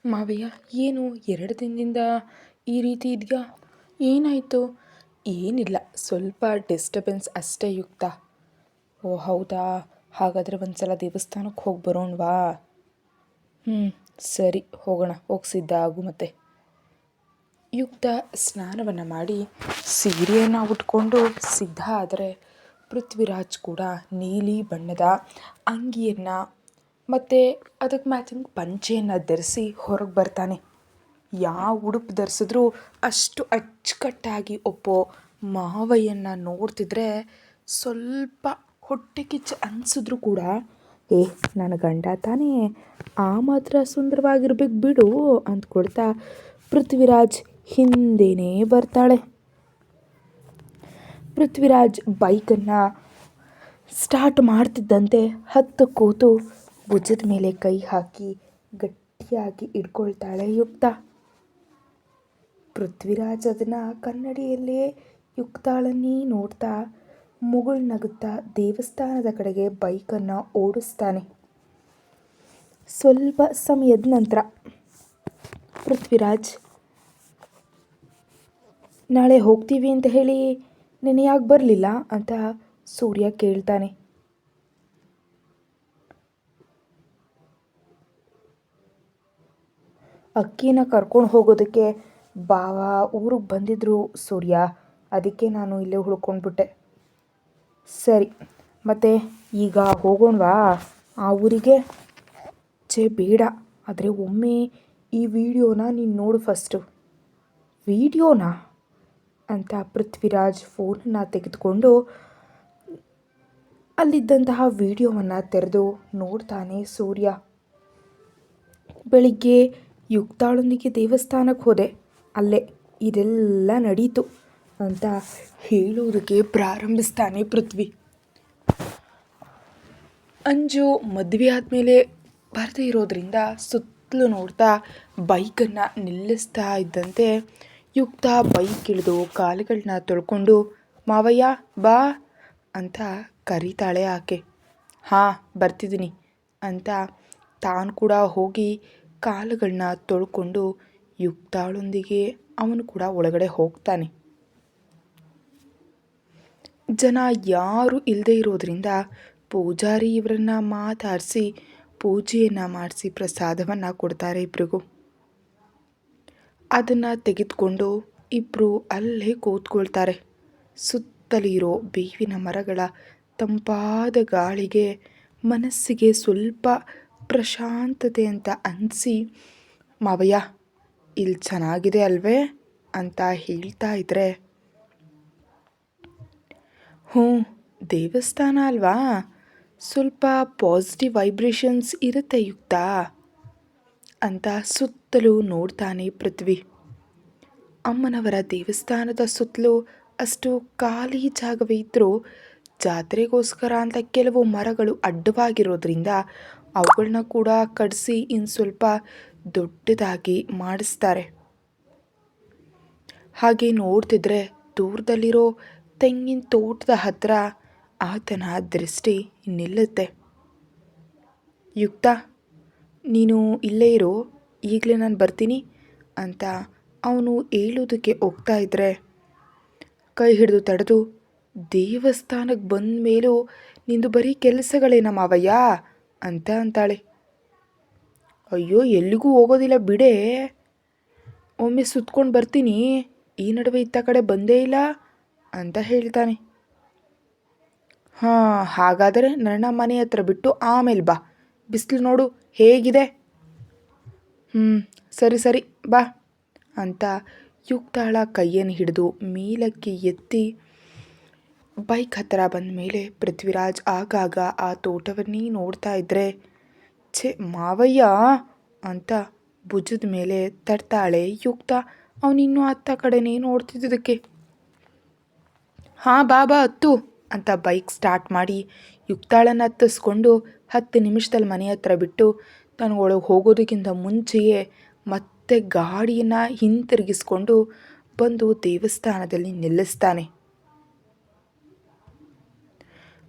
ಮಾವಯ್ಯ, ಏನು 2 ದಿನದಿಂದ ಈ ರೀತಿ ಇದೆಯಾ? ಏನಾಯಿತು? ಏನಿಲ್ಲ, ಸ್ವಲ್ಪ ಡಿಸ್ಟರ್ಬೆನ್ಸ್ ಅಷ್ಟೇ ಯುಕ್ತ. ಓ ಹೌದಾ, ಹಾಗಾದರೆ ಒಂದು ಸಲ ದೇವಸ್ಥಾನಕ್ಕೆ ಹೋಗಿ ಬರೋಣವಾ? ಸರಿ, ಹೋಗೋಣ. ಹೋಗಿ ಸಿದ್ಧ ಆಗು. ಮತ್ತೆ ಯುಕ್ತ ಸ್ನಾನವನ್ನು ಮಾಡಿ ಸೀರೆಯನ್ನು ಉಟ್ಕೊಂಡು ಸಿದ್ಧ ಆದರೆ ಪೃಥ್ವಿರಾಜ್ ಕೂಡ ನೀಲಿ ಬಣ್ಣದ ಅಂಗಿಯನ್ನು ಮತ್ತು ಅದಕ್ಕೆ ಮ್ಯಾಚಿಂಗ್ ಪಂಚೆಯನ್ನು ಧರಿಸಿ ಹೊರಗೆ ಬರ್ತಾನೆ. ಯಾವ ಉಡುಪು ಧರಿಸಿದ್ರೂ ಅಷ್ಟು ಅಚ್ಚುಕಟ್ಟಾಗಿ ಒಪ್ಪೋ ಮಾವಯ್ಯನ ನೋಡ್ತಿದ್ರೆ ಸ್ವಲ್ಪ ಹೊಟ್ಟೆ ಕಿಚ್ಚು ಅನಿಸಿದ್ರು ಕೂಡ, ನನ್ನ ಗಂಡ ತಾನೇ, ಆ ಮಾತ್ರ ಸುಂದರವಾಗಿರ್ಬೇಕು ಬಿಡು ಅಂದ್ಕೊಳ್ತಾ ಪೃಥ್ವಿರಾಜ್ ಹಿಂದೆನೇ ಬರ್ತಾಳೆ. ಪೃಥ್ವಿರಾಜ್ ಬೈಕನ್ನು ಸ್ಟಾರ್ಟ್ ಮಾಡ್ತಿದ್ದಂತೆ ಹತ್ತು ಕೂತು ಭುಜದ ಮೇಲೆ ಕೈ ಹಾಕಿ ಗಟ್ಟಿಯಾಗಿ ಇಟ್ಕೊಳ್ತಾಳೆ ಯುಕ್ತ. ಪೃಥ್ವಿರಾಜ್ ಅದನ್ನು ಕನ್ನಡಿಯಲ್ಲೇ ಯುಕ್ತಾಳನ್ನೇ ನೋಡ್ತಾ ಮುಗುಳ್ನಗುತ್ತಾ ದೇವಸ್ಥಾನದ ಕಡೆಗೆ ಬೈಕನ್ನು ಓಡಿಸ್ತಾನೆ. ಸ್ವಲ್ಪ ಸಮಯದ ನಂತರ ಪೃಥ್ವಿರಾಜ್, ನಾಳೆ ಹೋಗ್ತೀವಿ ಅಂತ ಹೇಳಿ ನೆನೆ ಯಾಕೆ ಬರಲಿಲ್ಲ ಅಂತ ಸೂರ್ಯ ಕೇಳ್ತಾನೆ. ಅಕ್ಕಿನ ಕರ್ಕೊಂಡು ಹೋಗೋದಕ್ಕೆ ಬಾವ ಊರಿಗೆ ಬಂದಿದ್ರು ಸೂರ್ಯ, ಅದಕ್ಕೆ ನಾನು ಇಲ್ಲೇ ಉಳ್ಕೊಂಡ್ಬಿಟ್ಟೆ. ಸರಿ, ಮತ್ತೆ ಈಗ ಹೋಗೋಣವಾ ಆ ಊರಿಗೆ? ಬೇಡ, ಆದರೆ ಒಮ್ಮೆ ಈ ವಿಡಿಯೋನ ನೀನು ನೋಡು ಫಸ್ಟು. ವಿಡಿಯೋನಾ ಅಂತ ಪೃಥ್ವಿರಾಜ್ ಫೋನನ್ನು ತೆಗೆದುಕೊಂಡು ಅಲ್ಲಿದ್ದಂತಹ ವಿಡಿಯೋವನ್ನು ತೆರೆದು ನೋಡ್ತಾನೆ ಸೂರ್ಯ. ಬೆಳಿಗ್ಗೆ ಯುಕ್ತಾಳೊಂದಿಗೆ ದೇವಸ್ಥಾನಕ್ಕೆ ಹೋದೆ, ಅಲ್ಲೇ ಇದೆಲ್ಲ ನಡೀತು ಅಂತ ಹೇಳುವುದಕ್ಕೆ ಪ್ರಾರಂಭಿಸ್ತಾನೆ ಪೃಥ್ವಿ. ಅಂಜು ಮದುವೆ ಆದಮೇಲೆ ಬರದೇ ಇರೋದ್ರಿಂದ ಸುತ್ತಲೂ ನೋಡ್ತಾ ಬೈಕನ್ನು ನಿಲ್ಲಿಸ್ತಾ ಇದ್ದಂತೆ ಯುಕ್ತ ಬೈಕ್ ಇಳಿದು ಕಾಲುಗಳನ್ನ ತೊಳ್ಕೊಂಡು, ಮಾವಯ್ಯ ಬಾ ಅಂತ ಕರೀತಾಳೆ ಆಕೆ. ಹಾಂ, ಬರ್ತಿದ್ದೀನಿ ಅಂತ ತಾನು ಕೂಡ ಹೋಗಿ ಕಾಲುಗಳನ್ನ ತೊಳ್ಕೊಂಡು ಯುಕ್ತಾಳೊಂದಿಗೆ ಅವನು ಕೂಡ ಒಳಗಡೆ ಹೋಗ್ತಾನೆ. ಜನ ಯಾರೂ ಇಲ್ಲದೆ ಇರೋದ್ರಿಂದ ಪೂಜಾರಿ ಇವರನ್ನು ಮಾತಾಡಿಸಿ ಪೂಜೆಯನ್ನು ಮಾಡಿಸಿ ಪ್ರಸಾದವನ್ನು ಕೊಡ್ತಾರೆ ಇಬ್ಬರಿಗೂ. ಅದನ್ನು ತೆಗೆದುಕೊಂಡು ಇಬ್ಬರು ಅಲ್ಲೇ ಕೂತ್ಕೊಳ್ತಾರೆ. ಸುತ್ತಲಿರೋ ಬೇವಿನ ಮರಗಳ ತಂಪಾದ ಗಾಳಿಗೆ ಮನಸ್ಸಿಗೆ ಸ್ವಲ್ಪ ಪ್ರಶಾಂತತೆ ಅಂತ ಅನಿಸಿ, ಮಾವಯ್ಯ ಇಲ್ಲಿ ಚೆನ್ನಾಗಿದೆ ಅಲ್ವೇ ಅಂತ ಹೇಳ್ತಾ ಇದ್ರೆ, ದೇವಸ್ಥಾನ ಅಲ್ವಾ, ಸ್ವಲ್ಪ ಪಾಸಿಟಿವ್ ವೈಬ್ರೇಷನ್ಸ್ ಇರುತ್ತೆ ಯುಕ್ತ ಅಂತ ಸುತ್ತಲೂ ನೋಡ್ತಾನೆ ಪೃಥ್ವಿ. ಅಮ್ಮನವರ ದೇವಸ್ಥಾನದ ಸುತ್ತಲೂ ಅಷ್ಟು ಖಾಲಿ ಜಾಗವೇ ಇದ್ದರೂ ಜಾತ್ರೆಗೋಸ್ಕರ ಅಂತ ಕೆಲವು ಮರಗಳು ಅಡ್ಡವಾಗಿರೋದ್ರಿಂದ ಅವುಗಳನ್ನ ಕೂಡ ಕಡಿಸಿ ಇನ್ನು ಸ್ವಲ್ಪ ದೊಡ್ಡದಾಗಿ ಮಾಡಿಸ್ತಾರೆ. ಹಾಗೆ ನೋಡ್ತಿದ್ರೆ ದೂರದಲ್ಲಿರೋ ತೆಂಗಿನ ತೋಟದ ಹತ್ರ ಆತನ ದೃಷ್ಟಿ ನಿಲ್ಲುತ್ತೆ. ಯುಕ್ತ, ನೀನು ಇಲ್ಲೇ ಇರು, ಈಗಲೇ ನಾನು ಬರ್ತೀನಿ ಅಂತ ಅವನು ಹೇಳೋದಕ್ಕೆ ಹೋಗ್ತಾ ಇದ್ದರೆ ಕೈ ಹಿಡಿದು ತಡೆದು, ದೇವಸ್ಥಾನಕ್ಕೆ ಬಂದ ಮೇಲೂ ನಿಂದು ಬರೀ ಕೆಲಸಗಳೇನ ಮಾವಯ್ಯ ಅಂತ ಅಂತಾಳೆ. ಅಯ್ಯೋ, ಎಲ್ಲಿಗೂ ಹೋಗೋದಿಲ್ಲ ಬಿಡೇ, ಒಮ್ಮೆ ಸುತ್ಕೊಂಡು ಬರ್ತೀನಿ, ಈ ನಡುವೆ ಇತ್ತ ಕಡೆ ಬಂದೇ ಇಲ್ಲ ಅಂತ ಹೇಳ್ತಾನೆ. ಹಾಗಾದರೆ ನನ್ನ ಮನೆ ಹತ್ರ ಬಿಟ್ಟು ಆಮೇಲೆ ಬಾ, ಬಿಸಿಲು ನೋಡು ಹೇಗಿದೆ. ಸರಿ ಸರಿ ಬಾ ಅಂತ ಯುಕ್ತಾಳ ಕೈಯನ್ನು ಹಿಡಿದು ಮೇಲಕ್ಕೆ ಎತ್ತಿ ಬೈಕ್ ಹತ್ತಿರ ಬಂದ ಮೇಲೆ ಪೃಥ್ವಿರಾಜ್ ಆಗಾಗ ಆ ತೋಟವನ್ನೇ ನೋಡ್ತಾ ಇದ್ದರೆ, ಮಾವಯ್ಯ ಅಂತ ಭುಜದ ಮೇಲೆ ತಡ್ತಾಳೆ ಯುಕ್ತ. ಅವನಿನ್ನೂ ಅತ್ತ ಕಡೆನೇ ನೋಡ್ತಿದ್ದಕ್ಕೆ. ಬಾ ಹತ್ತು ಅಂತ ಬೈಕ್ ಸ್ಟಾರ್ಟ್ ಮಾಡಿ ಯುಕ್ತಾಳನ್ನು ಹತ್ತಿಸ್ಕೊಂಡು 10 ನಿಮಿಷದಲ್ಲಿ ಮನೆ ಹತ್ರ ಬಿಟ್ಟು ತಾನು ಒಳಗೆ ಹೋಗೋದಕ್ಕಿಂತ ಮುಂಚೆಯೇ ಮತ್ತೆ ಗಾಡಿಯನ್ನು ಹಿಂತಿರುಗಿಸ್ಕೊಂಡು ಬಂದು ದೇವಸ್ಥಾನದಲ್ಲಿ ನಿಲ್ಲಿಸ್ತಾನೆ.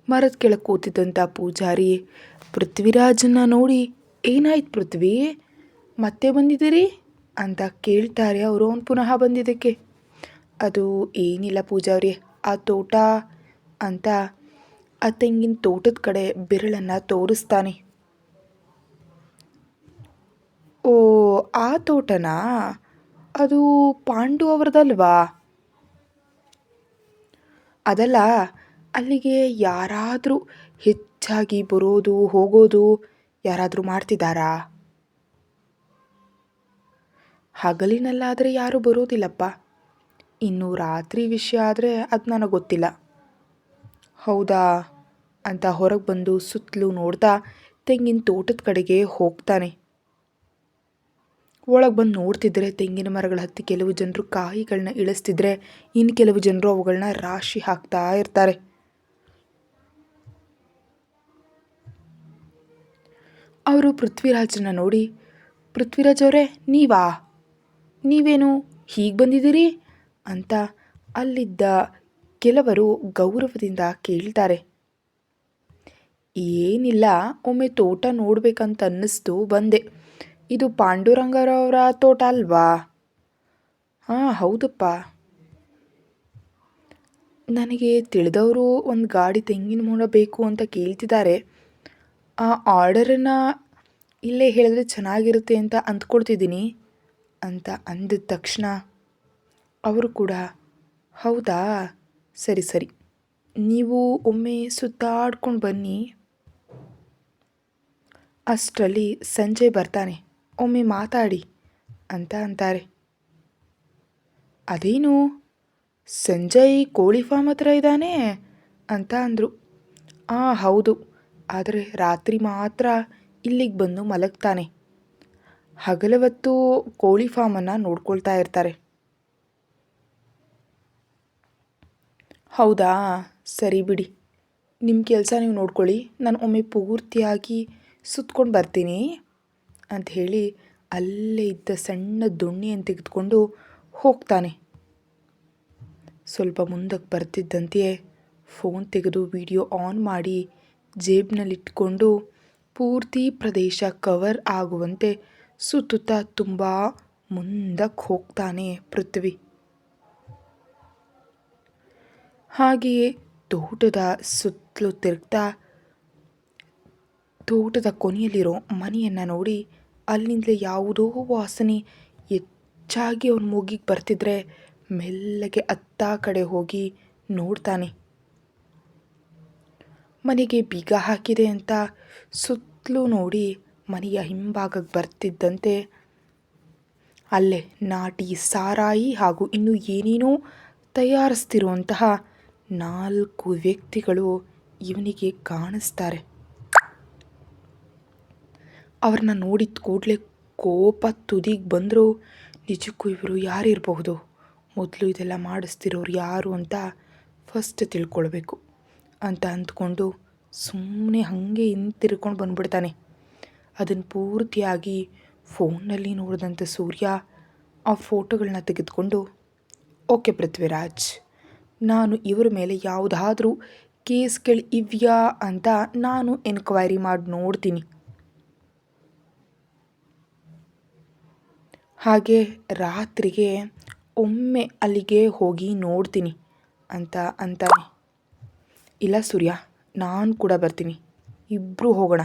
ಮರದ ಕೆಳಗೆ ಕೂತಿದ್ದಂಥ ಪೂಜಾರಿ ಪೃಥ್ವಿರಾಜನ್ನ ನೋಡಿ, ಏನಾಯ್ತು ಪೃಥ್ವಿ, ಮತ್ತೆ ಬಂದಿದ್ದೀರಿ ಅಂತ ಕೇಳ್ತಾರೆ ಅವರು ಅವನು ಪುನಃ ಬಂದಿದ್ದಕ್ಕೆ. ಅದು ಏನಿಲ್ಲ ಪೂಜಾವ್ರಿ, ಆ ತೋಟ ಅಂತ ಆ ತೆಂಗಿನ ತೋಟದ ಕಡೆ ಬೆರಳನ್ನು ತೋರಿಸ್ತಾನೆ. ಓ, ಆ ತೋಟನಾ? ಅದು ಪಾಂಡು ಅವರದಲ್ವಾ? ಅದಲ್ಲ, ಅಲ್ಲಿಗೆ ಯಾರಾದರೂ ಹೆಚ್ಚಾಗಿ ಬರೋದು ಹೋಗೋದು ಯಾರಾದರೂ ಮಾಡ್ತಿದ್ದಾರಾ? ಹಗಲಿನಲ್ಲಾದರೆ ಯಾರೂ ಬರೋದಿಲ್ಲಪ್ಪ. ಇನ್ನು ರಾತ್ರಿ ವಿಷಯ ಆದರೆ ಅದು ನನಗೆ ಗೊತ್ತಿಲ್ಲ. ಹೌದಾ ಅಂತ ಹೊರಗೆ ಬಂದು ಸುತ್ತಲೂ ನೋಡ್ತಾ ತೆಂಗಿನ ತೋಟದ ಕಡೆಗೆ ಹೋಗ್ತಾನೆ. ಒಳಗೆ ಬಂದು ನೋಡ್ತಿದ್ರೆ ತೆಂಗಿನ ಮರಗಳ ಹತ್ತಿ ಕೆಲವು ಜನರು ಕಾಯಿಗಳನ್ನ ಇಳಿಸ್ತಿದ್ರೆ ಇನ್ನು ಕೆಲವು ಜನರು ಅವುಗಳನ್ನ ರಾಶಿ ಹಾಕ್ತಾ ಇರ್ತಾರೆ. ಅವರು ಪೃಥ್ವಿರಾಜನ ನೋಡಿ, ಪೃಥ್ವಿರಾಜ್ ಅವರೇ, ನೀವೇನು ಹೀಗೆ ಬಂದಿದ್ದೀರಿ ಅಂತ ಅಲ್ಲಿದ್ದ ಕೆಲವರು ಗೌರವದಿಂದ ಕೇಳ್ತಾರೆ. ಏನಿಲ್ಲ, ಒಮ್ಮೆ ತೋಟ ನೋಡ್ಬೇಕಂತ ಅನ್ನಿಸ್ತು ಬಂದೆ. ಇದು ಪಾಂಡುರಂಗರವರ ತೋಟ ಅಲ್ವಾ? ಹಾಂ, ಹೌದಪ್ಪ. ನನಗೆ ತಿಳಿದವರು ಒಂದು ಗಾಡಿ ತೆಂಗಿನ ಮರ ಬೇಕು ಅಂತ ಕೇಳ್ತಿದ್ದಾರೆ. ಆ ಆರ್ಡರನ್ನು ಇಲ್ಲೇ ಹೇಳಿದ್ರೆ ಚೆನ್ನಾಗಿರುತ್ತೆ ಅಂತ ಅಂದ್ಕೊಳ್ತಿದ್ದೀನಿ ಅಂತ ಅಂದಿದ ತಕ್ಷಣ ಅವರು ಕೂಡ ಹೌದಾ, ಸರಿ ಸರಿ, ನೀವು ಒಮ್ಮೆ ಸುತ್ತಾಡ್ಕೊಂಡು ಬನ್ನಿ. ಅಷ್ಟರಲ್ಲಿ ಸಂಜೆ ಬರ್ತಾನೆ. ಒಮ್ಮೆ ಮಾತಾಡಿ ಅಂತ ಅಂತಾರೆ. ಅದೇನು, ಸಂಜಯ್ ಕೋಳಿ ಫಾರ್ಮ್ ಹತ್ರ ಇದ್ದಾನೆ ಅಂತ ಅಂದರು. ಹೌದು, ಆದರೆ ರಾತ್ರಿ ಮಾತ್ರ ಇಲ್ಲಿಗೆ ಬಂದು ಮಲಗ್ತಾನೆ. ಹಗಲವತ್ತು ಕೋಳಿ ಫಾರ್ಮನ್ನು ನೋಡ್ಕೊಳ್ತಾ ಇರ್ತಾರೆ. ಹೌದಾ, ಸರಿ ಬಿಡಿ, ನಿಮ್ಮ ಕೆಲಸ ನೀವು ನೋಡ್ಕೊಳ್ಳಿ, ನಾನು ಒಮ್ಮೆ ಪೂರ್ತಿಯಾಗಿ ಸುತ್ಕೊಂಡು ಬರ್ತೀನಿ ಅಂತ ಹೇಳಿ ಅಲ್ಲೇ ಇದ್ದ ಸಣ್ಣ ದೊಣ್ಣೆಯನ್ನು ತೆಗೆದುಕೊಂಡು ಹೋಗ್ತಾನೆ. ಸ್ವಲ್ಪ ಮುಂದಕ್ಕೆ ಬರ್ತಿದ್ದಂತೆಯೇ ಫೋನ್ ತೆಗೆದು ವಿಡಿಯೋ ಆನ್ ಮಾಡಿ ಜೇಬ್ನಲ್ಲಿಟ್ಕೊಂಡು ಪೂರ್ತಿ ಪ್ರದೇಶ ಕವರ್ ಆಗುವಂತೆ ಸುತ್ತುತ್ತಾ ತುಂಬ ಮುಂದಕ್ಕೆ ಹೋಗ್ತಾನೆ ಪೃಥ್ವಿ. ಹಾಗೆಯೇ ತೋಟದ ಸುತ್ತಲೂ ತಿರುಗ್ತಾ ತೋಟದ ಕೊನೆಯಲ್ಲಿರೋ ಮನೆಯನ್ನು ನೋಡಿ ಅಲ್ಲಿಂದಲೇ ಯಾವುದೋ ವಾಸನೆ ಹೆಚ್ಚಾಗಿ ಅವನ ಮೂಗಿಗೆ ಬರ್ತಿದ್ರೆ ಮೆಲ್ಲಗೆ ಅತ್ತ ಕಡೆ ಹೋಗಿ ನೋಡ್ತಾನೆ. ಮನೆಗೆ ಬೀಗ ಹಾಕಿದೆ ಅಂತ ಸುತ್ತಲೂ ನೋಡಿ ಮನೆಯ ಹಿಂಭಾಗಕ್ಕೆ ಬರ್ತಿದ್ದಂತೆ ಅಲ್ಲೇ ನಾಟಿ ಸಾರಾಯಿ ಹಾಗೂ ಇನ್ನೂ ಏನೇನೋ ತಯಾರಿಸ್ತಿರುವಂತಹ 4 ವ್ಯಕ್ತಿಗಳು ಇವನಿಗೆ ಕಾಣಿಸ್ತಾರೆ. ಅವ್ರನ್ನ ನೋಡಿದ ಕೂಡಲೇ ಕೋಪ ತುದಿಗೆ ಬಂದರೂ ನಿಜಕ್ಕೂ ಇವರು ಯಾರಿರಬಹುದು, ಮೊದಲು ಇದೆಲ್ಲ ಮಾಡಿಸ್ತಿರೋರು ಯಾರು ಅಂತ ಫಸ್ಟ್ ತಿಳ್ಕೊಳ್ಬೇಕು ಅಂತ ಅಂದ್ಕೊಂಡು ಸುಮ್ಮನೆ ಹಾಗೆ ಹಿಂತಿರ್ಕೊಂಡು ಬಂದ್ಬಿಡ್ತಾನೆ. ಅದನ್ನು ಪೂರ್ತಿಯಾಗಿ ಫೋನ್ನಲ್ಲಿ ನೋಡಿದಂಥ ಸೂರ್ಯ ಆ ಫೋಟೋಗಳನ್ನ ತೆಗೆದುಕೊಂಡು, ಓಕೆ ಪೃಥ್ವಿರಾಜ್, ನಾನು ಇವರ ಮೇಲೆ ಯಾವುದಾದ್ರೂ ಕೇಸ್ಗಳು ಇವೆಯಾ ಅಂತ ನಾನು ಎನ್ಕ್ವೈರಿ ಮಾಡಿ ನೋಡ್ತೀನಿ. ಹಾಗೆ ರಾತ್ರಿಗೆ ಒಮ್ಮೆ ಅಲ್ಲಿಗೆ ಹೋಗಿ ನೋಡ್ತೀನಿ ಅಂತ ಅಂತಾನೆ. ಇಲ್ಲ ಸೂರ್ಯ, ನಾನು ಕೂಡ ಬರ್ತೀನಿ, ಇಬ್ಬರು ಹೋಗೋಣ.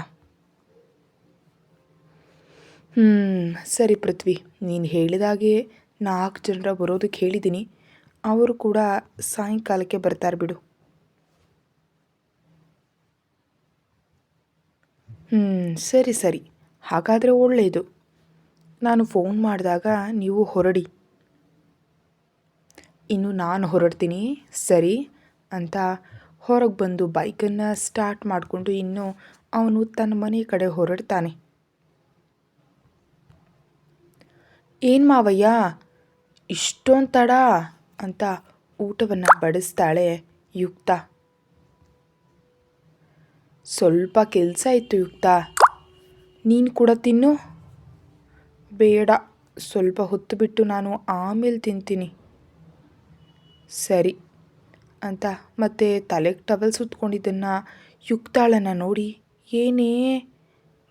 ಸರಿ ಪೃಥ್ವಿ, ನೀನು ಹೇಳಿದಾಗೆ 4 ಜನರ ಬರೋದಕ್ಕೆ ಹೇಳಿದ್ದೀನಿ. ಅವರು ಕೂಡ ಸಾಯಂಕಾಲಕ್ಕೆ ಬರ್ತಾರೆ ಬಿಡು. ಸರಿ ಸರಿ, ಹಾಗಾದರೆ ಒಳ್ಳೆಯದು. ನಾನು ಫೋನ್ ಮಾಡಿದಾಗ ನೀವು ಹೊರಡಿ. ಇನ್ನು ನಾನು ಹೊರಡ್ತೀನಿ, ಸರಿ ಅಂತ ಹೊರಗೆ ಬಂದು ಬೈಕನ್ನು ಸ್ಟಾರ್ಟ್ ಮಾಡಿಕೊಂಡು ಇನ್ನು ಅವನು ತನ್ನ ಮನೆ ಕಡೆ ಹೊರಡ್ತಾನೆ. ಏನು ಮಾವಯ್ಯ, ಇಷ್ಟೊಂದು ತಡ ಅಂತ ಊಟವನ್ನು ಬಡಿಸ್ತಾಳೆ ಯುಕ್ತ. ಸ್ವಲ್ಪ ಕೆಲಸ ಇತ್ತು ಯುಕ್ತ, ನೀನು ಕೂಡ ತಿನ್ನು. ಬೇಡ, ಸ್ವಲ್ಪ ಹೊತ್ತು ಬಿಟ್ಟು ನಾನು ಆಮೇಲೆ ತಿಂತೀನಿ. ಸರಿ ಅಂತ ಮತ್ತೆ ತಲೆಗೆ ಟವಲ್ ಸುತ್ಕೊಂಡಿದ್ದನ್ನು ಯುಕ್ತಾಳನ್ನು ನೋಡಿ, ಏನೇ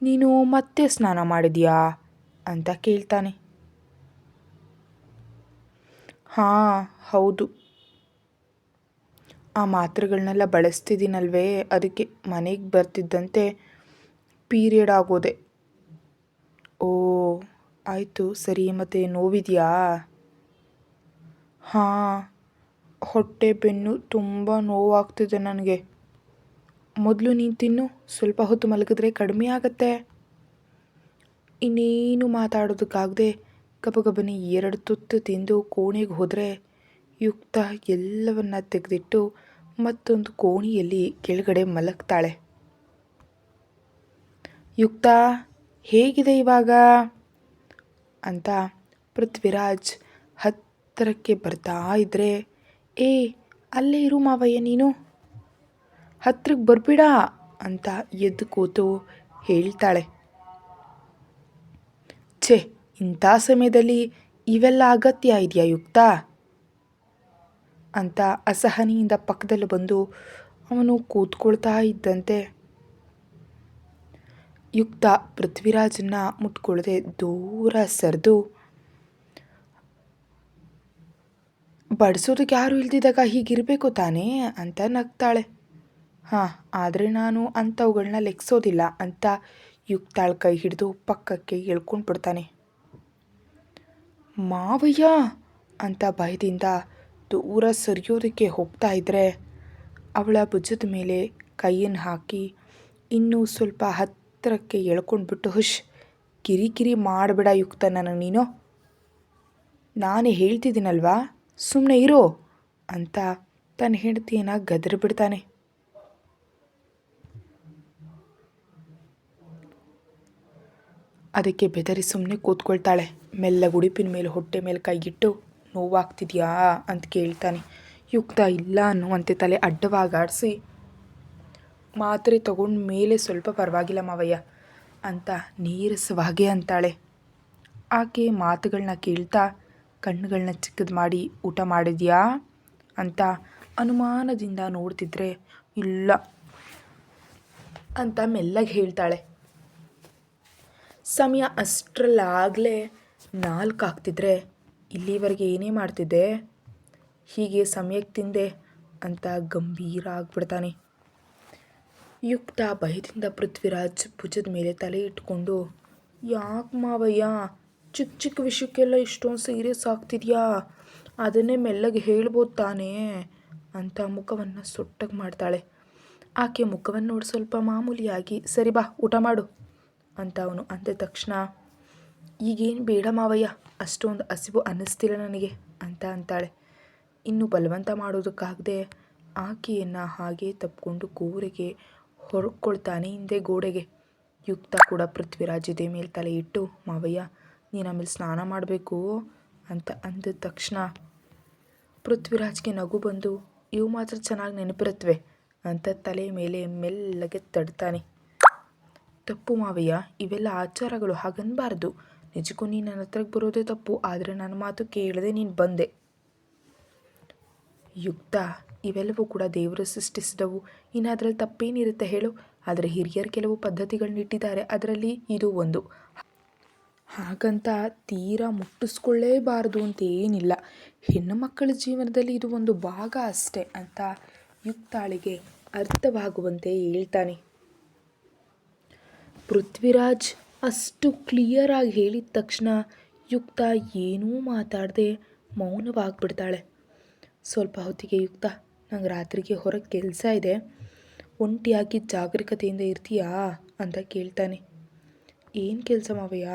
ನೀನು ಮತ್ತೆ ಸ್ನಾನ ಮಾಡಿದ್ಯಾ ಅಂತ ಕೇಳ್ತಾನೆ. ಹಾಂ ಹೌದು, ಆ ಮಾತ್ರೆಗಳನ್ನೆಲ್ಲ ಬಳಸ್ತಿದ್ದೀನಲ್ವೇ, ಅದಕ್ಕೆ ಮನೆಗೆ ಬರ್ತಿದ್ದಂತೆ ಪೀರಿಯಡ್ ಆಗೋದೆ. ಓ ಆಯಿತು ಸರಿ, ಮತ್ತು ನೋವಿದೆಯಾ? ಹಾಂ, ಹೊಟ್ಟೆ ಬೆನ್ನು ತುಂಬ ನೋವಾಗ್ತಿದೆ ನನಗೆ. ಮೊದಲು ನೀನು ತಿನ್ನು, ಸ್ವಲ್ಪ ಹೊತ್ತು ಮಲಗಿದ್ರೆ ಕಡಿಮೆ ಆಗತ್ತೆ. ಇನ್ನೇನು ಮಾತಾಡೋದಕ್ಕಾಗದೆ ಗಬಗಬನೆ 2 ತುತ್ತು ತಿಂದು ಕೋಣೆಗೆ ಹೋದರೆ ಯುಕ್ತ ಎಲ್ಲವನ್ನ ತೆಗೆದಿಟ್ಟು ಮತ್ತೊಂದು ಕೋಣೆಯಲ್ಲಿ ಕೆಳಗಡೆ ಮಲಗ್ತಾಳೆ. ಯುಕ್ತ ಹೇಗಿದೆ ಇವಾಗ ಅಂತ ಪೃಥ್ವಿರಾಜ್ ಹತ್ತಿರಕ್ಕೆ ಬರ್ತಾ ಇದ್ದರೆ, ಏ ಅಲ್ಲೇ ಇರು ಮಾವಯ್ಯ, ನೀನು ಹತ್ರಕ್ಕೆ ಬರ್ಬೇಡ ಅಂತ ಎದ್ದು ಕೂತು ಹೇಳ್ತಾಳೆ. ಛೇ, ಇಂಥ ಸಮಯದಲ್ಲಿ ಇವೆಲ್ಲ ಅಗತ್ಯ ಇದೆಯಾ ಯುಕ್ತ ಅಂತ ಅಸಹನೆಯಿಂದ ಪಕ್ಕದಲ್ಲಿ ಬಂದು ಅವನು ಕೂತ್ಕೊಳ್ತಾ ಇದ್ದಂತೆ ಯುಕ್ತ ಪೃಥ್ವಿರಾಜನ್ನ ಮುಟ್ಕೊಳ್ಳದೆ ದೂರ ಸರಿದು, ಬಡಿಸೋದಕ್ಕೆ ಯಾರು ಇಲ್ದಿದ್ದಾಗ ಹೀಗಿರಬೇಕು ತಾನೇ ಅಂತ ನಗ್ತಾಳೆ. ಹಾಂ, ಆದರೆ ನಾನು ಅಂಥವುಗಳನ್ನ ಲೆಕ್ಸೋದಿಲ್ಲ ಅಂತ ಯುಕ್ತಾಳ ಕೈ ಹಿಡಿದು ಪಕ್ಕಕ್ಕೆ ಎಳ್ಕೊಂಡು ಬಿಡ್ತಾನೆ. ಮಾವಯ್ಯ ಅಂತ ಭಯದಿಂದ ದೂರ ಸರಿಯೋದಕ್ಕೆ ಹೋಗ್ತಾ ಇದ್ದರೆ ಅವಳ ಭುಜದ ಮೇಲೆ ಕೈಯನ್ನು ಹಾಕಿ ಇನ್ನೂ ಸ್ವಲ್ಪ ಹತ್ತಿರಕ್ಕೆ ಎಳ್ಕೊಂಡ್ಬಿಟ್ಟು, ಹುಷ್, ಕಿರಿಕಿರಿ ಮಾಡಬೇಡ ಯುಕ್ತ ನನಗೆ ನೀನು, ನಾನೇ ಹೇಳ್ತಿದ್ದೀನಲ್ವಾ, ಸುಮ್ಮನೆ ಇರೋ ಅಂತ ತನ್ನ ಹೆಂಡತಿಯನ್ನು ಗದರಿಬಿಡ್ತಾನೆ. ಅದಕ್ಕೆ ಬೆದರಿ ಸುಮ್ಮನೆ ಕೂತ್ಕೊಳ್ತಾಳೆ. ಮೆಲ್ಲಗೆ ಉಡುಪಿನ ಮೇಲೆ ಹೊಟ್ಟೆ ಮೇಲೆ ಕೈಗಿಟ್ಟು, ನೋವಾಗ್ತಿದೆಯಾ ಅಂತ ಕೇಳ್ತಾನೆ. ಯುಕ್ತ ಇಲ್ಲ ಅನ್ನುವಂತೆ ತಲೆ ಅಡ್ಡವಾಗಾಡಿಸಿ, ಮಾತ್ರೆ ತಗೊಂಡ ಮೇಲೆ ಸ್ವಲ್ಪ ಪರವಾಗಿಲ್ಲ ಮಾವಯ್ಯ ಅಂತ ನೀರಸವಾಗಿ ಅಂತಾಳೆ. ಆಕೆ ಮಾತುಗಳನ್ನ ಕೇಳ್ತಾ ಕಣ್ಣುಗಳನ್ನ ಚಿಕ್ಕದು ಮಾಡಿ, ಊಟ ಮಾಡಿದ್ಯಾ ಅಂತ ಅನುಮಾನದಿಂದ ನೋಡ್ತಿದ್ರೆ, ಇಲ್ಲ ಅಂತ ಮೆಲ್ಲಗೆ ಹೇಳ್ತಾಳೆ. ಸಮಯ ಅಷ್ಟರಲ್ಲಾಗಲೇ 4 ಆಗ್ತಿದ್ರೆ, ಇಲ್ಲಿವರೆಗೆ ಏನೇ ಮಾಡ್ತಿದ್ದೆ, ಹೀಗೆ ಸಮಯಕ್ಕೆ ತಿಂದೆ ಅಂತ ಗಂಭೀರ ಆಗಿಬಿಡ್ತಾನೆ. ಯುಕ್ತ ಭಯದಿಂದ ಪೃಥ್ವಿರಾಜ್ ಭುಜದ ಮೇಲೆ ತಲೆ ಇಟ್ಕೊಂಡು, ಯಾಕೆ ಮಾವಯ್ಯ ಚಿಕ್ಕ ಚಿಕ್ಕ ವಿಷಯಕ್ಕೆಲ್ಲ ಇಷ್ಟೊಂದು ಸೀರಿಯಸ್ ಆಗ್ತಿದೆಯಾ, ಅದನ್ನೇ ಮೆಲ್ಲಗೆ ಹೇಳ್ಬೋದು ತಾನೇ ಅಂತ ಮುಖವನ್ನು ಸೊಟ್ಟಗೆ ಮಾಡ್ತಾಳೆ. ಆಕೆ ಮುಖವನ್ನು ನೋಡಿ ಸ್ವಲ್ಪ ಮಾಮೂಲಿಯಾಗಿ, ಸರಿ ಬಾ ಊಟ ಮಾಡು ಅಂತ ಅವನು ಅಂದ ತಕ್ಷಣ, ಈಗೇನು ಬೇಡ ಮಾವಯ್ಯ, ಅಷ್ಟೊಂದು ಹಸಿವು ಅನ್ನಿಸ್ತಿಲ್ಲ ನನಗೆ ಅಂತ ಅಂತಾಳೆ. ಇನ್ನು ಬಲವಂತ ಮಾಡೋದಕ್ಕಾಗದೆ ಆಕೆಯನ್ನು ಹಾಗೆ ತಪ್ಪಿಕೊಂಡು ಗೋಡೆಗೆ ಹೊರಕೊಳ್ತಾನೆ, ಹಿಂದೆ ಗೋಡೆಗೆ. ಯುಕ್ತ ಕೂಡ ಪೃಥ್ವಿರಾಜ್ ಇದೇ ಮೇಲೆ ತಲೆ ಇಟ್ಟು, ಮಾವಯ್ಯ ನೀನು ಆಮೇಲೆ ಸ್ನಾನ ಮಾಡಬೇಕು ಅಂತ ಅಂದ ತಕ್ಷಣ ಪೃಥ್ವಿರಾಜ್ಗೆ ನಗು ಬಂದು, ಇವು ಮಾತ್ರ ಚೆನ್ನಾಗಿ ನೆನಪಿರುತ್ತವೆ ಅಂತ ತಲೆ ಮೇಲೆ ಮೆಲ್ಲಗೆ ತಡ್ತಾನೆ. ತಪ್ಪು ಮಾವಯ್ಯ, ಇವೆಲ್ಲ ಆಚಾರಗಳು, ಹಾಗನ್ಬಾರ್ದು. ನಿಜಕ್ಕೂ ನೀನು ನನ್ನ ಹತ್ರಕ್ಕೆ ಬರೋದೇ ತಪ್ಪು, ಆದರೆ ನನ್ನ ಮಾತು ಕೇಳದೆ ನೀನು ಬಂದೆ. ಯುಕ್ತ, ಇವೆಲ್ಲವೂ ಕೂಡ ದೇವರು ಸೃಷ್ಟಿಸಿದವು, ಇನ್ನು ಅದರಲ್ಲಿ ತಪ್ಪೇನಿರುತ್ತೆ ಹೇಳು. ಆದರೆ ಹಿರಿಯರು ಕೆಲವು ಪದ್ಧತಿಗಳನ್ನ ಇಟ್ಟಿದ್ದಾರೆ, ಅದರಲ್ಲಿ ಇದು ಒಂದು. ಹಾಗಂತ ತೀರಾ ಮುಟ್ಟಿಸ್ಕೊಳ್ಳೇಬಾರ್ದು ಅಂತ ಏನಿಲ್ಲ, ಹೆಣ್ಣು ಮಕ್ಕಳ ಜೀವನದಲ್ಲಿ ಇದು ಒಂದು ಭಾಗ ಅಷ್ಟೇ ಅಂತ ಯುಕ್ತಾಳಿಗೆ ಅರ್ಥವಾಗುವಂತೆ ಹೇಳ್ತಾನೆ. ಪೃಥ್ವಿರಾಜ್ ಅಷ್ಟು ಕ್ಲಿಯರಾಗಿ ಹೇಳಿದ ತಕ್ಷಣ ಯುಕ್ತ ಏನೂ ಮಾತಾಡದೆ ಮೌನವಾಗಿಬಿಡ್ತಾಳೆ. ಸ್ವಲ್ಪ ಹೊತ್ತಿಗೆ ಯುಕ್ತ, ನಂಗೆ ರಾತ್ರಿಗೆ ಹೊರಗೆ ಕೆಲಸ ಇದೆ, ಒಂಟಿಯಾಗಿ ಜಾಗರೂಕತೆಯಿಂದ ಇರ್ತೀಯಾ ಅಂತ ಕೇಳ್ತಾನೆ. ಏನು ಕೆಲಸ ಮಾವಯ್ಯ?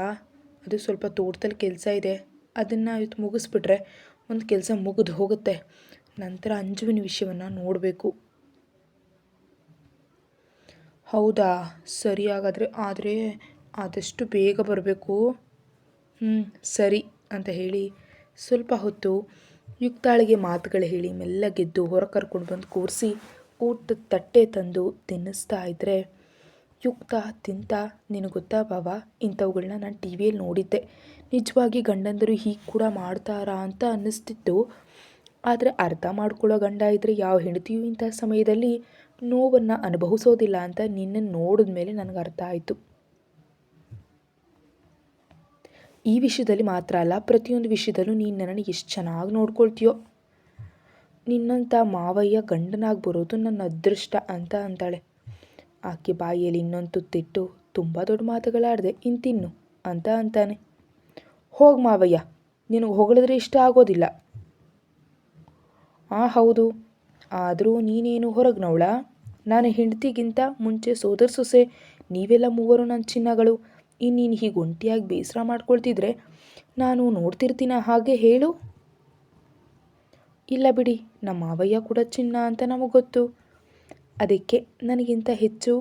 ಅದು ಸ್ವಲ್ಪ ತೋಟದಲ್ಲಿ ಕೆಲಸ ಇದೆ, ಅದನ್ನು ಇವತ್ತು ಮುಗಿಸ್ಬಿಟ್ರೆ ಒಂದು ಕೆಲಸ ಮುಗಿದು ಹೋಗುತ್ತೆ, ನಂತರ ಅಂಜುವಿನ ವಿಷಯವನ್ನು ನೋಡಬೇಕು. ಹೌದಾ, ಸರಿ ಹಾಗಾದರೆ, ಆದರೆ ಆದಷ್ಟು ಬೇಗ ಬರಬೇಕು. ಸರಿ ಅಂತ ಹೇಳಿ ಸ್ವಲ್ಪ ಹೊತ್ತು ಯುಕ್ತಾಳಿಗೆ ಮಾತುಗಳು ಹೇಳಿ ಮೆಲ್ಲಗೆದ್ದು ಹೊರ ಕರ್ಕೊಂಡು ಬಂದು ಕೂರಿಸಿ ಊಟದ ತಟ್ಟೆ ತಂದು ತಿನ್ನಿಸ್ತಾ ಇದ್ದರೆ ಯುಕ್ತ ತಿಂತ, ನಿನಗೆ ಗೊತ್ತಾ ಬಾವ, ಇಂಥವುಗಳನ್ನ ನಾನು ಟಿ ವಿಯಲ್ಲಿ ನೋಡಿದ್ದೆ, ನಿಜವಾಗಿ ಗಂಡಂದರು ಹೀಗೆ ಕೂಡ ಮಾಡ್ತಾರಾ ಅಂತ ಅನ್ನಿಸ್ತಿತ್ತು. ಆದರೆ ಅರ್ಥ ಮಾಡ್ಕೊಳ್ಳೋ ಗಂಡ ಇದ್ದರೆ ಯಾವ ಹೆಂಡತಿಯೂ ಇಂಥ ಸಮಯದಲ್ಲಿ ನೋವನ್ನು ಅನುಭವಿಸೋದಿಲ್ಲ ಅಂತ ನಿನ್ನನ್ನು ನೋಡಿದ ಮೇಲೆ ನನಗೆ ಅರ್ಥ ಆಯಿತು. ಈ ವಿಷಯದಲ್ಲಿ ಮಾತ್ರ ಅಲ್ಲ, ಪ್ರತಿಯೊಂದು ವಿಷಯದಲ್ಲೂ ನೀನು ನನ್ನನ್ನು ಎಷ್ಟು ಚೆನ್ನಾಗಿ ನೋಡ್ಕೊಳ್ತೀಯೋ. ನಿನ್ನಂಥ ಮಾವಯ್ಯ ಗಂಡನಾಗಿ ಬರೋದು ನನ್ನ ಅದೃಷ್ಟ ಅಂತ ಅಂತಾಳೆ. ಆಕೆ ಬಾಯಿಯಲ್ಲಿ ಇನ್ನೊಂದು ತುತ್ತಿಟ್ಟು, ತುಂಬ ದೊಡ್ಡ ಮಾತುಗಳಾಡಿದೆ, ತಿನ್ನು ಅಂತ ಅಂತಾನೆ. ಹೋಗಿ ಮಾವಯ್ಯ, ನಿನಗೆ ಹೊಗಳಿದ್ರೆ ಇಷ್ಟ ಆಗೋದಿಲ್ಲ. ಹೌದು, ಆದರೂ ನೀನೇನು ಹೊರಗ್ನವಳ? ನಾನು ಹೆಂಡತಿಗಿಂತ ಮುಂಚೆ ಸೋದರ ಸೊಸೆ, ನೀವೆಲ್ಲ ಮೂವರು ನನ್ನ ಚಿನ್ನಗಳು. ನೀನು ಹೀಗೆ ಒಂಟಿಯಾಗಿ ಬೇಸರ ಮಾಡ್ಕೊಳ್ತಿದ್ರೆ ನಾನು ನೋಡ್ತಿರ್ತೀನ, ಹಾಗೆ ಹೇಳು. ಇಲ್ಲ ಬಿಡಿ, ನಮ್ಮ ಮಾವಯ್ಯ ಕೂಡ ಚಿನ್ನ ಅಂತ ನಮಗೆ ಗೊತ್ತು. ಅದಕ್ಕೆ ನನಗಿಂತ ಹೆಚ್ಚು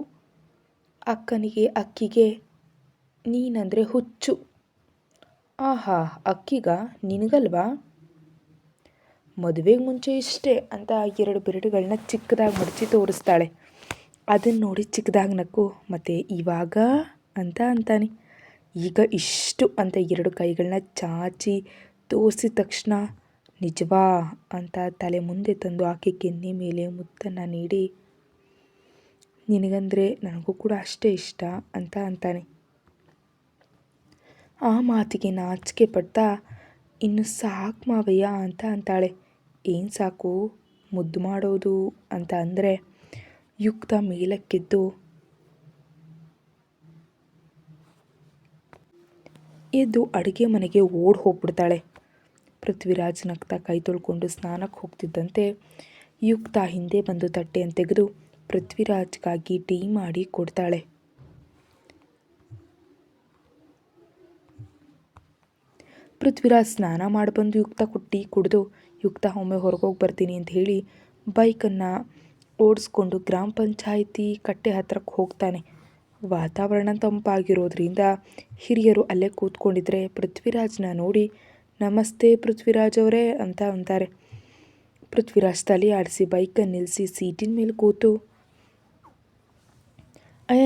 ಅಕ್ಕಿಗೆ ನೀನಂದರೆ ಹುಚ್ಚು. ಆಹಾ, ಅಕ್ಕಿಗ ನಿನಗಲ್ವಾ? ಮದುವೆಗೆ ಮುಂಚೆ ಇಷ್ಟೇ ಅಂತ 2 ಬೆರಳುಗಳನ್ನ ಚಿಕ್ಕದಾಗಿ ಮಡಚಿ ತೋರಿಸ್ತಾಳೆ. ಅದನ್ನು ನೋಡಿ ಚಿಕ್ಕದಾಗಿ ನಕ್ಕು, ಮತ್ತು ಇವಾಗ ಅಂತ ಅಂತಾನೆ. ಈಗ ಇಷ್ಟು ಅಂತ 2 ಕೈಗಳನ್ನ ಚಾಚಿ ತೋರಿಸಿದ ತಕ್ಷಣ, ನಿಜವಾ ಅಂತ ತಲೆ ಮುಂದೆ ತಂದು ಆಕೆ ಕೆನ್ನೆ ಮೇಲೆ ಮುತ್ತನ್ನು ನೀಡಿ, ನಿನಗಂದರೆ ನನಗೂ ಕೂಡ ಅಷ್ಟೇ ಇಷ್ಟ ಅಂತ ಅಂತಾನೆ. ಆ ಮಾತಿಗೆ ನಾಚಿಕೆ ಪಡ್ತಾ, ಇನ್ನು ಸಾಕು ಮಾವಯ್ಯ ಅಂತ ಅಂತಾಳೆ. ಏನು ಸಾಕು, ಮುದ್ದು ಮಾಡೋದು ಅಂತ ಅಂದರೆ ಯುಕ್ತ ಮೇಲಕ್ಕೆದ್ದು ಅಡುಗೆ ಮನೆಗೆ ಓಡಿ ಹೋಗ್ಬಿಡ್ತಾಳೆ. ಪೃಥ್ವಿರಾಜ್ ನಗ್ತಾ ಕೈ ತೊಳ್ಕೊಂಡು ಸ್ನಾನಕ್ಕೆ ಹೋಗ್ತಿದ್ದಂತೆ ಯುಕ್ತ ಹಿಂದೆ ಬಂದು ತಟ್ಟೆಯನ್ನು ತೆಗೆದು ಪೃಥ್ವಿರಾಜ್ಗಾಗಿ ಟೀ ಮಾಡಿ ಕೊಡ್ತಾಳೆ. ಪೃಥ್ವಿರಾಜ್ ಸ್ನಾನ ಮಾಡಿ ಬಂದು ಯುಕ್ತ ಟೀ ಕುಡಿದು, ಯುಕ್ತ ಒಮ್ಮೆ ಹೊರಗೋಗಿ ಬರ್ತೀನಿ ಅಂತ ಹೇಳಿ ಬೈಕನ್ನು ಓಡಿಸ್ಕೊಂಡು ಗ್ರಾಮ ಪಂಚಾಯಿತಿ ಕಟ್ಟೆ ಹತ್ರಕ್ಕೆ ಹೋಗ್ತಾನೆ. ವಾತಾವರಣ ತಂಪಾಗಿರೋದ್ರಿಂದ ಹಿರಿಯರು ಅಲ್ಲೇ ಕೂತ್ಕೊಂಡಿದ್ರೆ ಪೃಥ್ವಿರಾಜ್ನ ನೋಡಿ, ನಮಸ್ತೆ ಪೃಥ್ವಿರಾಜ್ ಅವರೇ ಅಂತ ಅಂತಾರೆ. ಪೃಥ್ವಿರಾಜ್ ತಲೆ ಆಡಿಸಿ ಬೈಕನ್ನು ನಿಲ್ಲಿಸಿ ಸೀಟಿನ ಮೇಲೆ ಕೂತು,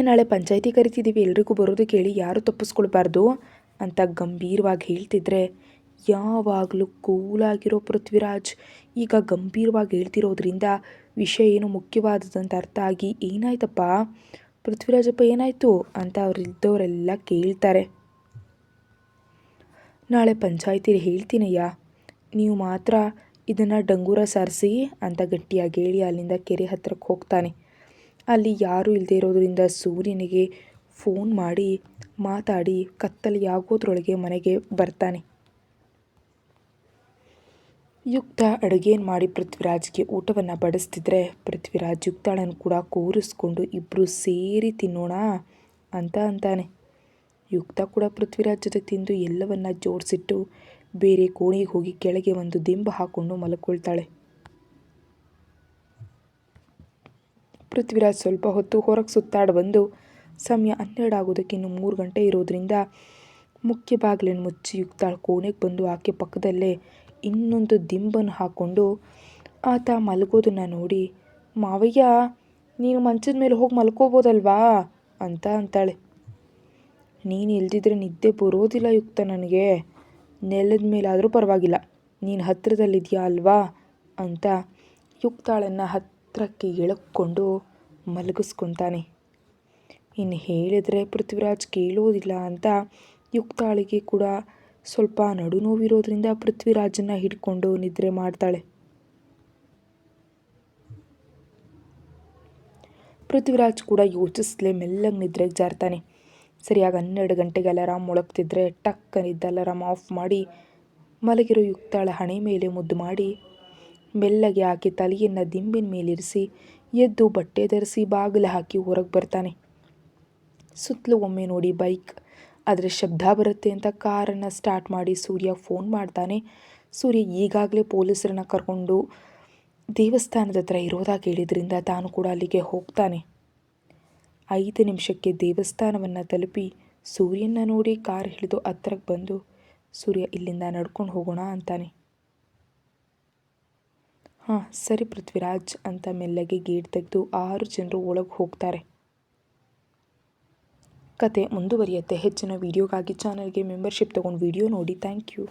ನಾಳೆ ಪಂಚಾಯಿತಿ ಕರಿತಿದ್ದೀವಿ, ಎಲ್ರಿಗೂ ಬರೋದು ಕೇಳಿ, ಯಾರು ತಪ್ಪಿಸ್ಕೊಳ್ಬಾರ್ದು ಅಂತ ಗಂಭೀರವಾಗಿ ಹೇಳ್ತಿದ್ರೆ, ಯಾವಾಗಲೂ ಕೂಲಾಗಿರೋ ಪೃಥ್ವಿರಾಜ್ ಈಗ ಗಂಭೀರವಾಗಿ ಹೇಳ್ತಿರೋದ್ರಿಂದ ವಿಷಯ ಏನು ಮುಖ್ಯವಾದದಂತ ಅರ್ಥ ಆಗಿ, ಏನಾಯ್ತಪ್ಪ ಪೃಥ್ವಿರಾಜಪ್ಪ, ಏನಾಯಿತು ಅಂತ ಅವರಿದ್ದವರೆಲ್ಲ ಕೇಳ್ತಾರೆ. ನಾಳೆ ಪಂಚಾಯಿತಿಲಿ ಹೇಳ್ತೀನಯ್ಯ, ನೀವು ಮಾತ್ರ ಇದನ್ನು ಡಂಗೂರ ಸಾರಿಸಿ ಅಂತ ಗಟ್ಟಿಯಾಗಿ ಹೇಳಿ ಅಲ್ಲಿಂದ ಕೆರೆ ಹತ್ರಕ್ಕೆ ಹೋಗ್ತಾನೆ. ಅಲ್ಲಿ ಯಾರೂ ಇಲ್ಲದೆ ಇರೋದ್ರಿಂದ ಸೂರ್ಯನಿಗೆ ಫೋನ್ ಮಾಡಿ ಮಾತಾಡಿ ಕತ್ತಲೆಯಾಗೋದ್ರೊಳಗೆ ಮನೆಗೆ ಬರ್ತಾನೆ. ಯುಕ್ತ ಅಡುಗೆಯನ್ನು ಮಾಡಿ ಪೃಥ್ವಿರಾಜ್ಗೆ ಊಟವನ್ನು ಬಡಿಸ್ತಿದ್ರೆ ಪೃಥ್ವಿರಾಜ್ ಯುಕ್ತಾಳನ್ನು ಕೂಡ ಕೂರಿಸ್ಕೊಂಡು ಇಬ್ಬರು ಸೇರಿ ತಿನ್ನೋಣ ಅಂತ ಅಂತಾನೆ. ಯುಕ್ತ ಕೂಡ ಪೃಥ್ವಿರಾಜ್ ಜೊತೆ ತಿಂದು ಎಲ್ಲವನ್ನ ಜೋಡಿಸಿಟ್ಟು ಬೇರೆ ಕೋಣೆಗೆ ಹೋಗಿ ಕೆಳಗೆ ಒಂದು ದಿಂಬು ಹಾಕ್ಕೊಂಡು ಮಲ್ಕೊಳ್ತಾಳೆ. ಪೃಥ್ವಿರಾಜ್ ಸ್ವಲ್ಪ ಹೊತ್ತು ಹೊರಗೆ ಸುತ್ತಾಡಿ ಬಂದು ಸಮಯ 12 ಆಗೋದಕ್ಕೆ ಇನ್ನು 3 ಗಂಟೆ ಇರೋದ್ರಿಂದ ಮುಖ್ಯ ಬಾಗಿಲನ್ನು ಮುಚ್ಚಿ ಯುಕ್ತಾಳ ಕೋಣೆಗೆ ಬಂದು ಆಕೆ ಪಕ್ಕದಲ್ಲೇ ಇನ್ನೊಂದು ದಿಂಬನ್ನು ಹಾಕ್ಕೊಂಡು ಆತ ಮಲಗೋದನ್ನು ನೋಡಿ, ಮಾವಯ್ಯ ನೀನು ಮಂಚದ ಮೇಲೆ ಹೋಗಿ ಮಲ್ಕೋಬೋದಲ್ವಾ ಅಂತ ಅಂತಾಳೆ. ನೀನು ಇಲ್ದಿದ್ರೆ ನಿದ್ದೆ ಬರೋದಿಲ್ಲ ಯುಕ್ತ, ನನಗೆ ನೆಲದ ಮೇಲಾದರೂ ಪರವಾಗಿಲ್ಲ, ನೀನು ಹತ್ತಿರದಲ್ಲಿದೆಯಾ ಅಲ್ವಾ ಅಂತ ಯುಕ್ತಾಳನ್ನು ಹತ್ತಿರಕ್ಕೆ ಎಳಕೊಂಡು ಮಲಗಿಸ್ಕೊತಾನೆ. ಇನ್ನು ಹೇಳಿದರೆ ಪೃಥ್ವಿರಾಜ್ ಕೇಳೋದಿಲ್ಲ ಅಂತ ಯುಕ್ತಾಳಿಗೆ ಕೂಡ ಸ್ವಲ್ಪ ನಡು ನೋವಿರೋದ್ರಿಂದ ಪೃಥ್ವಿರಾಜನ್ನು ಹಿಡ್ಕೊಂಡು ನಿದ್ರೆ ಮಾಡ್ತಾಳೆ. ಪೃಥ್ವಿರಾಜ್ ಕೂಡ ಯೋಚಿಸಲೇ ಮೆಲ್ಲಗೆ ನಿದ್ರೆಗೆ ಜಾರ್ತಾನೆ. ಸರಿಯಾಗಿ 12 ಗಂಟೆಗೆ ಅಲಾರಾಮ್ ಮೊಳಗ್ತಿದ್ರೆ ಟಕ್ಕನಿದ್ದ ಅಲಾರಾಮ್ ಆಫ್ ಮಾಡಿ ಮಲಗಿರೋ ಯುಕ್ತಾಳ ಹಣೆ ಮೇಲೆ ಮುದ್ದು ಮಾಡಿ ಮೆಲ್ಲಗೆ ಆಕೆ ತಲೆಯನ್ನು ದಿಂಬಿನ ಮೇಲಿರಿಸಿ ಎದ್ದು ಬಟ್ಟೆ ಧರಿಸಿ ಬಾಗಿಲು ಹಾಕಿ ಹೊರಗೆ ಬರ್ತಾನೆ. ಸುತ್ತಲೂ ಒಮ್ಮೆ ನೋಡಿ ಬೈಕ್ ಆದರೆ ಶಬ್ದ ಬರುತ್ತೆ ಅಂತ ಕಾರನ್ನು ಸ್ಟಾರ್ಟ್ ಮಾಡಿ ಸೂರ್ಯ ಫೋನ್ ಮಾಡ್ತಾನೆ. ಸೂರ್ಯ ಈಗಾಗಲೇ ಪೊಲೀಸರನ್ನ ಕರ್ಕೊಂಡು ದೇವಸ್ಥಾನದ ಹತ್ರ ಇರೋದಾಗಿ ಹೇಳಿದ್ರಿಂದ ತಾನು ಕೂಡ ಅಲ್ಲಿಗೆ ಹೋಗ್ತಾನೆ. 5 ನಿಮಿಷಕ್ಕೆ ದೇವಸ್ಥಾನವನ್ನು ತಲುಪಿ ಸೂರ್ಯನ ನೋಡಿ ಕಾರ್ ಹಿಡಿದು ಹತ್ರಕ್ಕೆ ಬಂದು, ಸೂರ್ಯ ಇಲ್ಲಿಂದ ನಡ್ಕೊಂಡು ಹೋಗೋಣ ಅಂತಾನೆ. ಹಾಂ ಸರಿ ಪೃಥ್ವಿರಾಜ್ ಅಂತ ಮೆಲ್ಲಗೆ ಗೇಟ್ ತೆಗೆದು 6 ಜನರು ಒಳಗೆ ಹೋಗ್ತಾರೆ. ಕತೆ ಮುಂದುವರಿಯುತ್ತೆ. ಹೆಚ್ಚಿನ ವಿಡಿಯೋಗಾಗಿ ಚಾನಲ್ಗೆ ಮೆಂಬರ್ಶಿಪ್ ತೊಗೊಂಡು ವಿಡಿಯೋ ನೋಡಿ. Thank you.